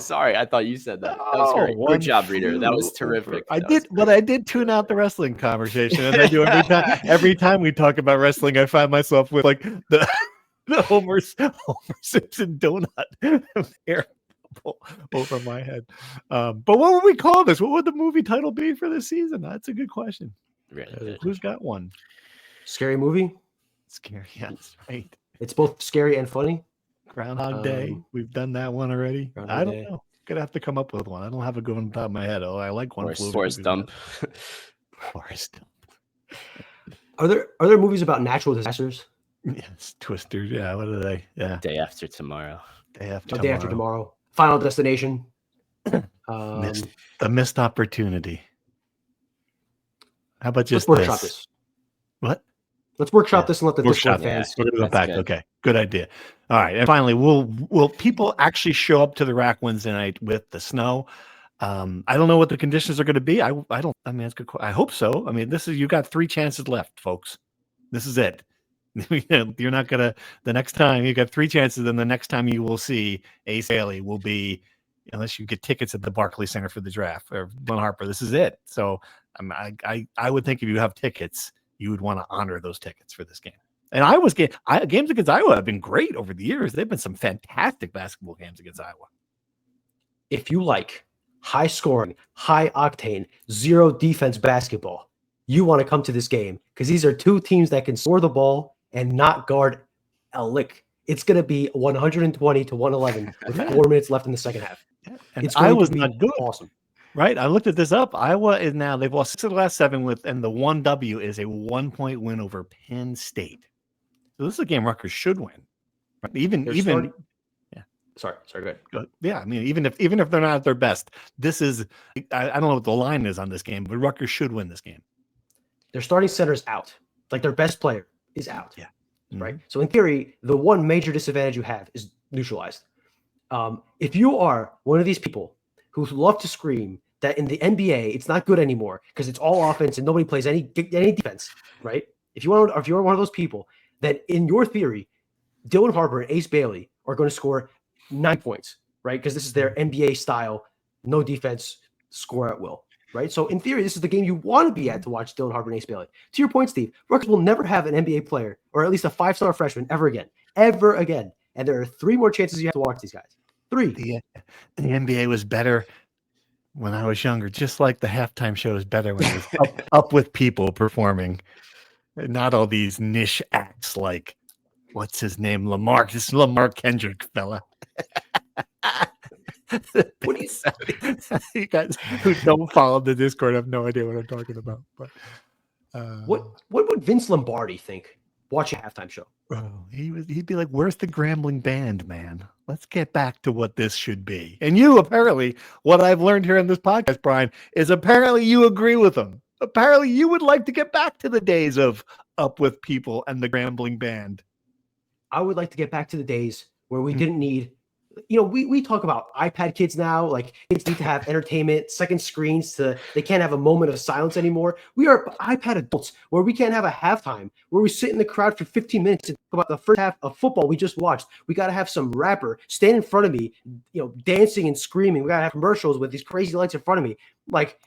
sorry. I thought you said that. That was great. Good job, reader. That was terrific. I did tune out the wrestling conversation, and I do every time. Every time we talk about wrestling, I find myself with like the Homer Simpson donut over my head. But what would we call this? What would the movie title be for this season? That's a good question. Really? Who's got one? Scary movie? Scary, yes, right. It's both scary and funny. Groundhog Day. We've done that one already. I don't know. Gonna have to come up with one. I don't have a good one on the top of my head. Oh, I like one. Forrest Gump. Forrest Gump. Are there movies about natural disasters? Yes, Twisters. Yeah, what are they? Yeah. Day After Tomorrow. Day After Tomorrow. Final Destination. The Missed Opportunity. How about just workshop this? What? Let's workshop this and let the Discord fans. We're gonna go back. Good. Okay, good idea. All right, and finally, will people actually show up to the rack Wednesday night with the snow? I don't know what the conditions are going to be. I don't. I mean, that's good. I hope so. I mean, you got 3 chances left, folks. This is it. You're not gonna. The next time you got 3 chances, and the next time you will see Ace Bailey will be, unless you get tickets at the Barclays Center for the draft or Glenn Harper. This is it. So I would think if you have tickets, you would want to honor those tickets for this game. And games against Iowa have been great over the years. They've been some fantastic basketball games against Iowa. If you like high scoring, high octane, zero defense basketball, you want to come to this game because these are 2 teams that can score the ball and not guard a lick. It's going to be 120 to 111 with 4 minutes left in the second half. Yeah. And Iowa's not good. Awesome. Right. I looked at this up. Iowa is now, they've lost 6 of the last 7 and the 1W is a 1-point win over Penn State. So this is a game Rutgers should win. Right? Even yeah. Sorry, go ahead. Yeah, I mean, even if they're not at their best, this is I don't know what the line is on this game, but Rutgers should win this game. Their starting center is out. Like their best player is out. Yeah. Right. So in theory, the one major disadvantage you have is neutralized. If you are one of these people who love to scream that in the NBA it's not good anymore because it's all offense and nobody plays any defense, right? If you're one of those people, then in your theory, Dylan Harper and Ace Bailey are going to score 9 points, right? Because this is their NBA style, no defense, score at will, right? So in theory, this is the game you want to be at to watch Dylan Harper and Ace Bailey. To your point, Steve, Rutgers will never have an NBA player or at least a 5-star freshman ever again. And there are 3 more chances you have to watch these guys. 3. The NBA was better when I was younger, just like the halftime show is better when it was up with people performing, not all these niche acts like what's his name, Lamar. This Lamar Kendrick fella. What do you guys who don't follow the Discord have no idea what I'm talking about. But what would Vince Lombardi think watching a halftime show? Oh, he'd be like, "Where's the Grambling band, man? Let's get back to what this should be." And you apparently, what I've learned here in this podcast, Brian, is apparently you agree with him. Apparently you would like to get back to the days of Up With People and the Grambling band. I would like to get back to the days where we didn't need, we talk about iPad kids now, like kids need to have entertainment, second screens they can't have a moment of silence anymore. We are iPad adults where we can't have a halftime, where we sit in the crowd for 15 minutes and talk about the first half of football we just watched. We got to have some rapper stand in front of me, dancing and screaming. We got to have commercials with these crazy lights in front of me. Like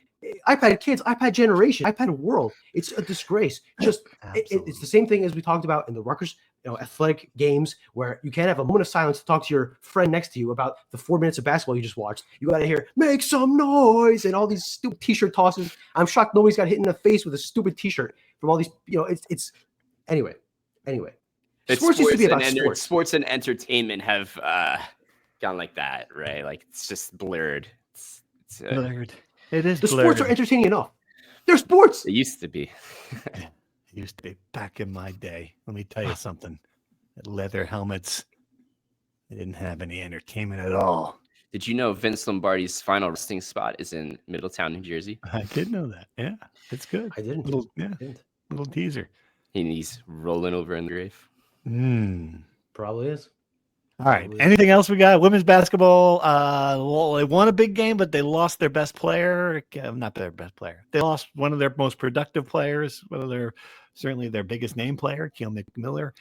iPad kids, iPad generation, iPad world. It's a disgrace. Just it's the same thing as we talked about in the Rutgers athletic games where you can't have a moment of silence to talk to your friend next to you about the 4 minutes of basketball you just watched. You got to hear "make some noise" and all these stupid t-shirt tosses. I'm shocked nobody's got hit in the face with a stupid t-shirt from all these. It's anyway. Sports used to be about sports. Sports and entertainment have gone like that, right? Like it's just blurred. It's blurred. It is. The blurred. Sports are entertaining enough. They're sports. It used to be. It used to be back in my day. Let me tell you something. Leather helmets. They didn't have any entertainment at all. Did you know Vince Lombardi's final resting spot is in Middletown, New Jersey? I did know that. Yeah, it's good. I didn't. Little teaser. And he's rolling over in the grave. Probably is. All right. Anything else we got? Women's basketball. Well, they won a big game, but they lost their best player. Not their best player. They lost one of their most productive players. Certainly their biggest name player, Keal McMiller,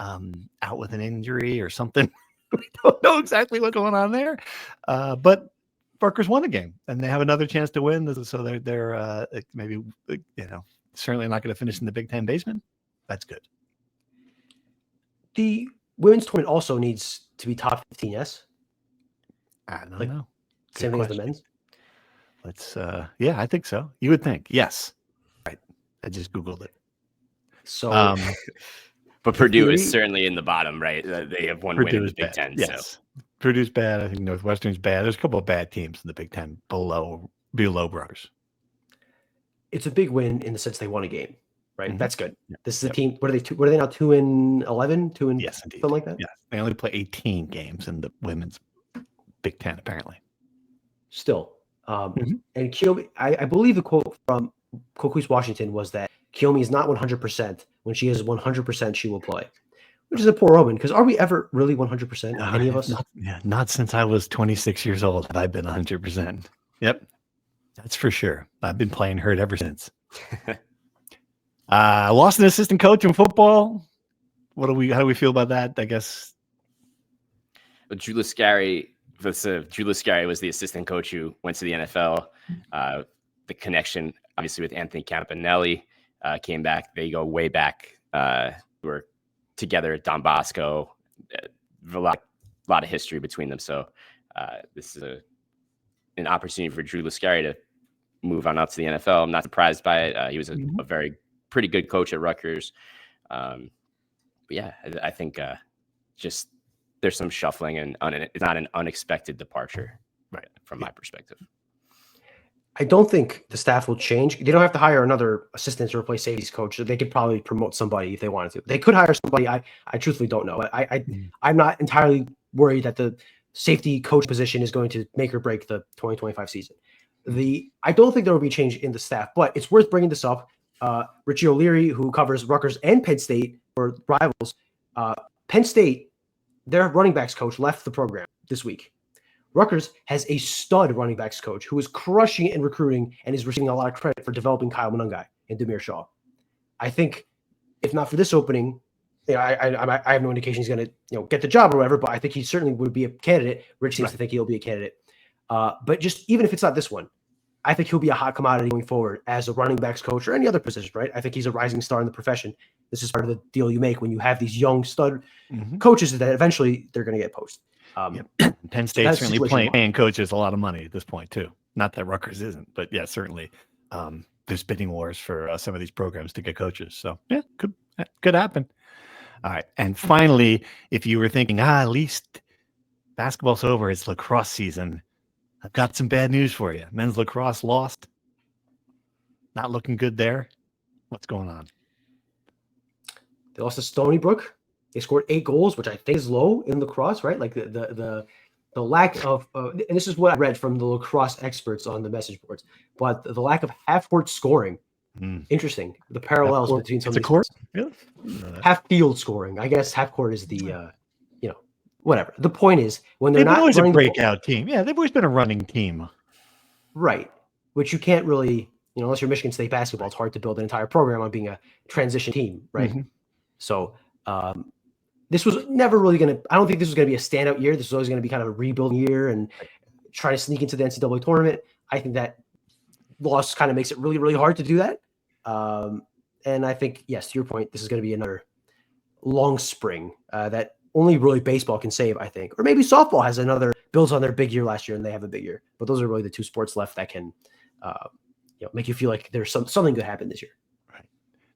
out with an injury or something. We don't know exactly what's going on there. But Rutgers won the game, and they have another chance to win. So they're maybe certainly not going to finish in the Big Ten basement. That's good. The women's tournament also needs to be top 15, yes? I don't know. Same thing as the men's? Let's, I think so. You would think. Yes. Right. I just Googled it. So, but Purdue is certainly in the bottom, right? They have one win in the Big Ten. Yes. So. Purdue's bad. I think Northwestern's bad. There's a couple of bad teams in the Big Ten below Rutgers. It's a big win in the sense they won a game. Right, that's good. Yeah. This is a team. What are they? What are they now? 2-11, 2 and yes, indeed. Something like that. Yeah, they only play 18 games in the women's Big Ten, apparently. Still, and Kiyomi, I believe the quote from Coquise Washington was that Kiyomi is not 100%. When she is 100%, she will play, which is a poor omen. Because are we ever really 100%? Any of us? Not since I was 26 years old have I been 100%. Yep, that's for sure. I've been playing hurt ever since. Lost an assistant coach in football. How do we feel about that? I guess. Well, Drew Lascari was the assistant coach who went to the NFL. The connection, obviously, with Anthony Campanelli came back. They go way back. Were together at Don Bosco. A lot of history between them. So this is an opportunity for Drew Lascari to move on up to the NFL. I'm not surprised by it. He was a pretty good coach at Rutgers. But yeah, I think just there's some shuffling and it's not an unexpected departure, right, from my perspective. I don't think the staff will change. They don't have to hire another assistant to replace safeties coach. They could probably promote somebody if they wanted to. They could hire somebody. I truthfully don't know. I'm not entirely worried that the safety coach position is going to make or break the 2025 season. I don't think there will be change in the staff, but it's worth bringing this up. Richie O'Leary, who covers Rutgers and Penn State for rivals, Penn State, their running backs coach left the program this week. Rutgers has a stud running backs coach who is crushing it in recruiting and is receiving a lot of credit for developing Kyle Monungai and Demir Shaw. I think if not for this opening, I have no indication he's going to get the job or whatever, but I think he certainly would be a candidate. Rich seems to think he'll be a candidate. But just even if it's not this one, I think he'll be a hot commodity going forward as a running backs coach or any other position, right? I think he's a rising star in the profession. This is part of the deal you make when you have these young stud coaches that eventually they're going to get posted. Penn State's certainly paying coaches a lot of money at this point too. Not that Rutgers isn't, but yeah, certainly there's bidding wars for some of these programs to get coaches. So yeah, could happen. All right, and finally, if you were thinking, at least basketball's over, it's lacrosse season, I've got some bad news for you. Men's lacrosse lost. Not looking good there. What's going on? They lost to Stony Brook. They scored 8 goals, which I think is low in lacrosse, right? Like the lack of, and this is what I read from the lacrosse experts on the message boards, but the lack of half-court scoring. Interesting. The parallels between some of these court, half-field scoring. I guess half-court is the, whatever. The point is when they're not always a breakout team. Yeah, they've always been a running team, right? Which you can't really, unless you're Michigan State basketball, it's hard to build an entire program on being a transition team, right? So. This was never really going to – I don't think this was going to be a standout year. This was always going to be kind of a rebuilding year and try to sneak into the NCAA tournament. I think that loss kind of makes it really, really hard to do that. And I think, yes, to your point, this is going to be another long spring that only really baseball can save, I think. Or maybe softball has builds on their big year last year and they have a big year. But those are really the two sports left that can make you feel like there's something good happen this year.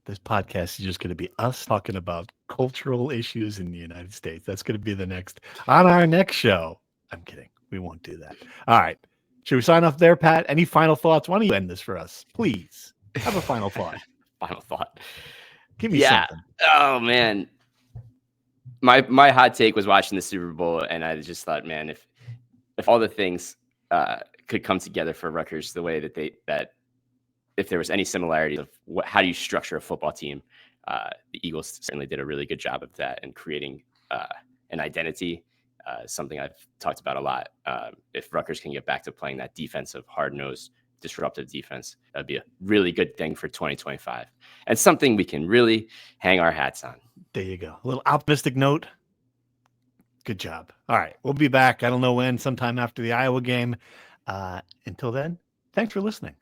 This podcast is just going to be us talking about cultural issues in the United States. That's going to be on our next show. I'm kidding. We won't do that. All right. Should we sign off there, Pat? Any final thoughts? Why don't you end this for us? Please have a final thought. Final thought. Give me something. Oh, man. My hot take was watching the Super Bowl, and I just thought, man, if all the things could come together for Rutgers the way that if there was any similarity of how do you structure a football team, the Eagles certainly did a really good job of that and creating an identity, something I've talked about a lot. If Rutgers can get back to playing that defensive, hard-nosed, disruptive defense, that'd be a really good thing for 2025 and something we can really hang our hats on. There you go. A little optimistic note. Good job. All right. We'll be back. I don't know when, sometime after the Iowa game. Until then, thanks for listening.